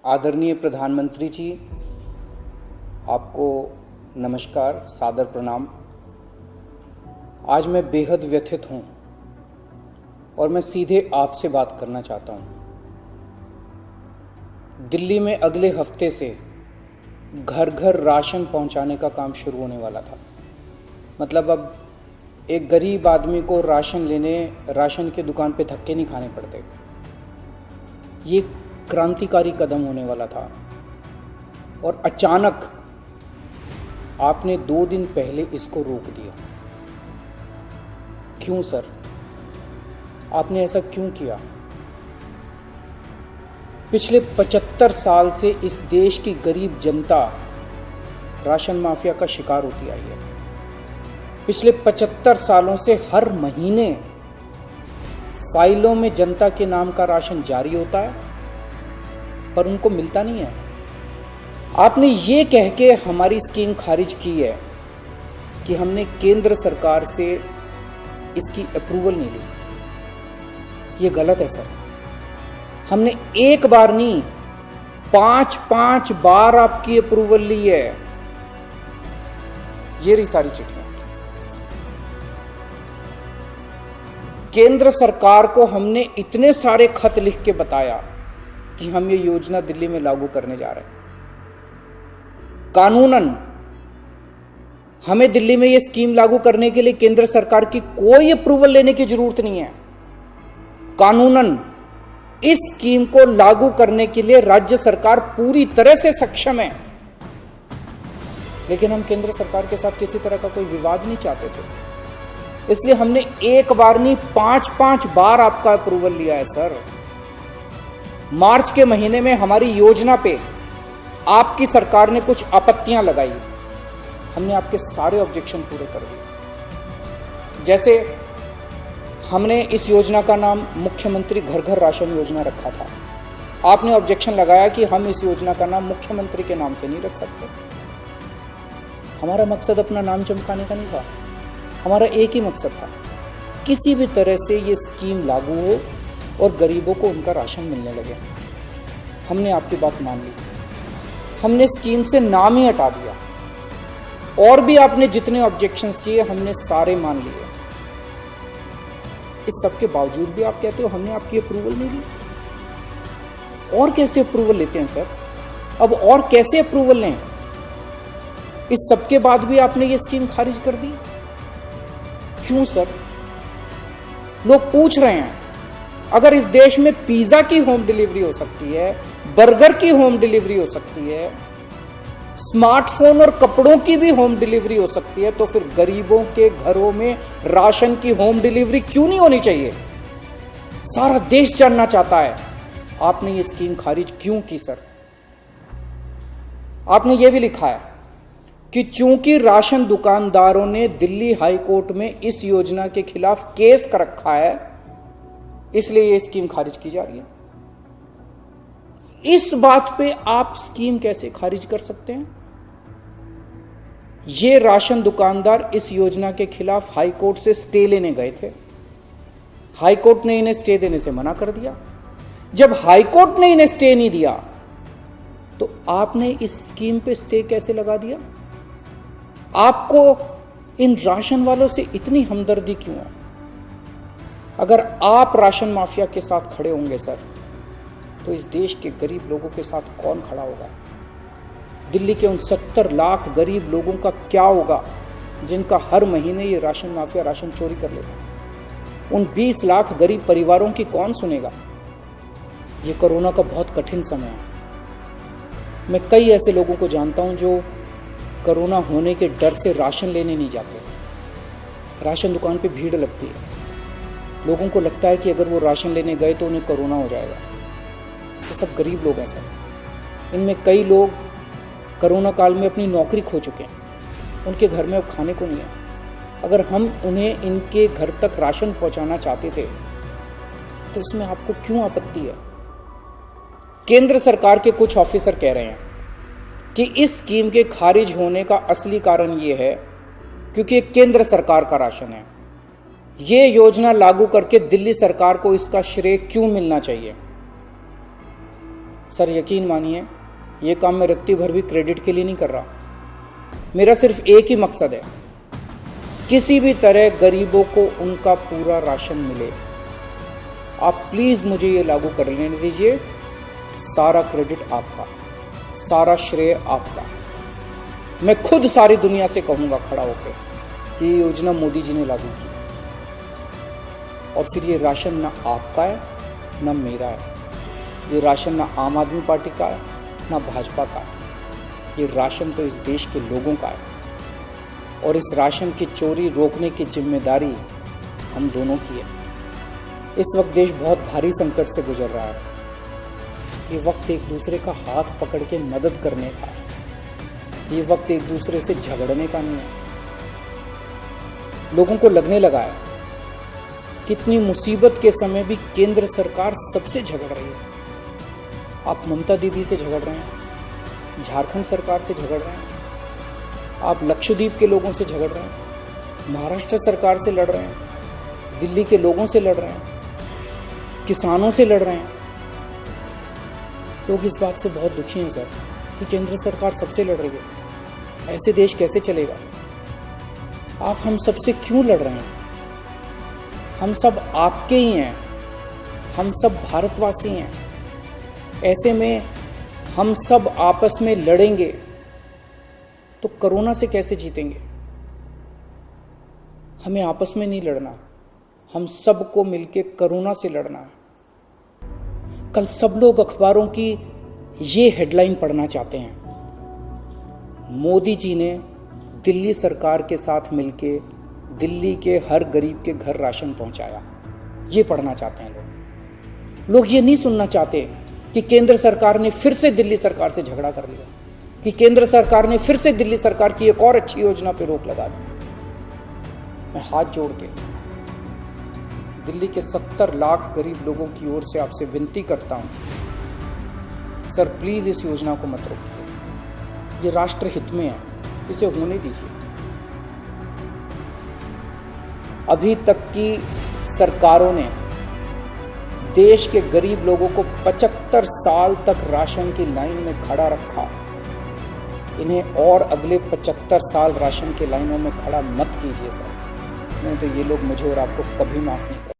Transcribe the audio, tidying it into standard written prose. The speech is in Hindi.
आदरणीय प्रधानमंत्री जी, आपको नमस्कार, सादर प्रणाम। आज मैं बेहद व्यथित हूँ और मैं सीधे आपसे बात करना चाहता हूँ। दिल्ली में अगले हफ्ते से घर घर राशन पहुँचाने का काम शुरू होने वाला था। मतलब अब एक गरीब आदमी को राशन की दुकान पे धक्के नहीं खाने पड़ते। ये क्रांतिकारी कदम होने वाला था और अचानक आपने 2 दिन पहले इसको रोक दिया। क्यों सर? आपने ऐसा क्यों किया? पिछले 75 साल से इस देश की गरीब जनता राशन माफिया का शिकार होती आई है। पिछले 75 सालों से हर महीने फाइलों में जनता के नाम का राशन जारी होता है पर उनको मिलता नहीं है। आपने ये कह के हमारी स्कीम खारिज की है कि हमने केंद्र सरकार से इसकी अप्रूवल नहीं ली। ये गलत है सर। हमने एक बार नहीं 5 बार आपकी अप्रूवल ली है। ये रही सारी चिट्ठियां। केंद्र सरकार को हमने इतने सारे खत लिख के बताया कि हम ये योजना दिल्ली में लागू करने जा रहे हैं। कानूनन हमें दिल्ली में ये स्कीम लागू करने के लिए केंद्र सरकार की कोई अप्रूवल लेने की जरूरत नहीं है। कानूनन इस स्कीम को लागू करने के लिए राज्य सरकार पूरी तरह से सक्षम है। लेकिन हम केंद्र सरकार के साथ किसी तरह का कोई विवाद नहीं चाहते थे, इसलिए हमने एक बार नहीं 5 बार आपका अप्रूवल लिया है सर। मार्च के महीने में हमारी योजना पे आपकी सरकार ने कुछ आपत्तियां लगाई। हमने आपके सारे ऑब्जेक्शन पूरे कर दिए। जैसे हमने इस योजना का नाम मुख्यमंत्री घर घर राशन योजना रखा था। आपने ऑब्जेक्शन लगाया कि हम इस योजना का नाम मुख्यमंत्री के नाम से नहीं रख सकते। हमारा मकसद अपना नाम चमकाने का नहीं था। हमारा एक ही मकसद था, किसी भी तरह से ये स्कीम लागू हो और गरीबों को उनका राशन मिलने लगे। हमने आपकी बात मान ली। हमने स्कीम से नाम ही हटा दिया और भी आपने जितने ऑब्जेक्शंस किए हमने सारे मान लिए। इस सब के बावजूद भी आप कहते हो हमने आपकी अप्रूवल नहीं ली। और कैसे अप्रूवल लेते हैं सर? अब और कैसे अप्रूवल लें? इस सब के बाद भी आपने ये स्कीम खारिज कर दी। क्यों सर? लोग पूछ रहे हैं, अगर इस देश में पिज्जा की होम डिलीवरी हो सकती है, बर्गर की होम डिलीवरी हो सकती है, स्मार्टफोन और कपड़ों की भी होम डिलीवरी हो सकती है, तो फिर गरीबों के घरों में राशन की होम डिलीवरी क्यों नहीं होनी चाहिए? सारा देश जानना चाहता है आपने ये स्कीम खारिज क्यों की सर। आपने ये भी लिखा है कि चूंकि राशन दुकानदारों ने दिल्ली हाई कोर्ट में इस योजना के खिलाफ केस कर रखा है, इसलिए ये स्कीम खारिज की जा रही है। इस बात पे आप स्कीम कैसे खारिज कर सकते हैं? ये राशन दुकानदार इस योजना के खिलाफ हाई कोर्ट से स्टे लेने गए थे। हाई कोर्ट ने इन्हें स्टे देने से मना कर दिया। जब हाई कोर्ट ने इन्हें स्टे नहीं दिया तो आपने इस स्कीम पे स्टे कैसे लगा दिया? आपको इन राशन वालों से इतनी हमदर्दी क्यों है? अगर आप राशन माफिया के साथ खड़े होंगे सर, तो इस देश के गरीब लोगों के साथ कौन खड़ा होगा? दिल्ली के उन 70 लाख गरीब लोगों का क्या होगा जिनका हर महीने ये राशन माफिया राशन चोरी कर लेता है? उन 20 लाख गरीब परिवारों की कौन सुनेगा? ये कोरोना का बहुत कठिन समय है। मैं कई ऐसे लोगों को जानता हूं जो कोरोना होने के डर से राशन लेने नहीं जाते। राशन दुकान पे भीड़ लगती है। लोगों को लगता है कि अगर वो राशन लेने गए तो उन्हें कोरोना हो जाएगा। ये सब गरीब लोग हैं सर। इनमें कई लोग कोरोना काल में अपनी नौकरी खो चुके हैं। उनके घर में अब खाने को नहीं है। अगर हम उन्हें इनके घर तक राशन पहुंचाना चाहते थे तो इसमें आपको क्यों आपत्ति है? केंद्र सरकार के कुछ ऑफिसर कह रहे हैं कि इस स्कीम के खारिज होने का असली कारण ये है क्योंकि केंद्र सरकार का राशन है। ये योजना लागू करके दिल्ली सरकार को इसका श्रेय क्यों मिलना चाहिए? सर यकीन मानिए, ये काम मैं रत्ती भर भी क्रेडिट के लिए नहीं कर रहा। मेरा सिर्फ एक ही मकसद है, किसी भी तरह गरीबों को उनका पूरा राशन मिले। आप प्लीज मुझे ये लागू कर लेने दीजिए। सारा क्रेडिट आपका, सारा श्रेय आपका। मैं खुद सारी दुनिया से कहूंगा खड़ा होकर कि ये योजना मोदी जी ने लागू की, और फिर ये राशन ना आपका है ना मेरा है। ये राशन ना आम आदमी पार्टी का है ना भाजपा का है। ये राशन तो इस देश के लोगों का है, और इस राशन की चोरी रोकने की जिम्मेदारी हम दोनों की है। इस वक्त देश बहुत भारी संकट से गुजर रहा है। ये वक्त एक दूसरे का हाथ पकड़ के मदद करने का है। ये वक्त एक दूसरे से झगड़ने का नहीं है। लोगों को लगने लगा है कितनी मुसीबत के समय भी केंद्र सरकार सबसे झगड़ रही है। आप ममता दीदी से झगड़ रहे हैं, झारखंड सरकार से झगड़ रहे हैं, आप लक्षद्वीप के लोगों से झगड़ रहे हैं, महाराष्ट्र सरकार से लड़ रहे हैं, दिल्ली के लोगों से लड़ रहे हैं, किसानों से लड़ रहे हैं। लोग इस बात से बहुत दुखी हैं सर कि केंद्र सरकार सबसे लड़ रही है। ऐसे देश कैसे चलेगा? आप हम सबसे क्यों लड़ रहे हैं? हम सब आपके ही हैं, हम सब भारतवासी हैं। ऐसे में हम सब आपस में लड़ेंगे तो कोरोना से कैसे जीतेंगे? हमें आपस में नहीं लड़ना, हम सबको मिलके कोरोना से लड़ना है। कल सब लोग अखबारों की ये हेडलाइन पढ़ना चाहते हैं, मोदी जी ने दिल्ली सरकार के साथ मिलके दिल्ली के हर गरीब के घर राशन पहुंचाया। ये पढ़ना चाहते हैं लोग ये नहीं सुनना चाहते कि केंद्र सरकार ने फिर से दिल्ली सरकार से झगड़ा कर लिया, कि केंद्र सरकार ने फिर से दिल्ली सरकार की एक और अच्छी योजना पर रोक लगा दी। मैं हाथ जोड़ के दिल्ली के 70 लाख गरीब लोगों की ओर से आपसे विनती करता हूं, सर प्लीज इस योजना को मत रोकिए। ये राष्ट्र हित में है, इसे होने दीजिए। अभी तक की सरकारों ने देश के गरीब लोगों को 75 साल तक राशन की लाइन में खड़ा रखा। इन्हें और अगले 75 साल राशन की लाइनों में खड़ा मत कीजिए सर, नहीं तो ये लोग मुझे और आपको कभी माफ नहीं करेंगे।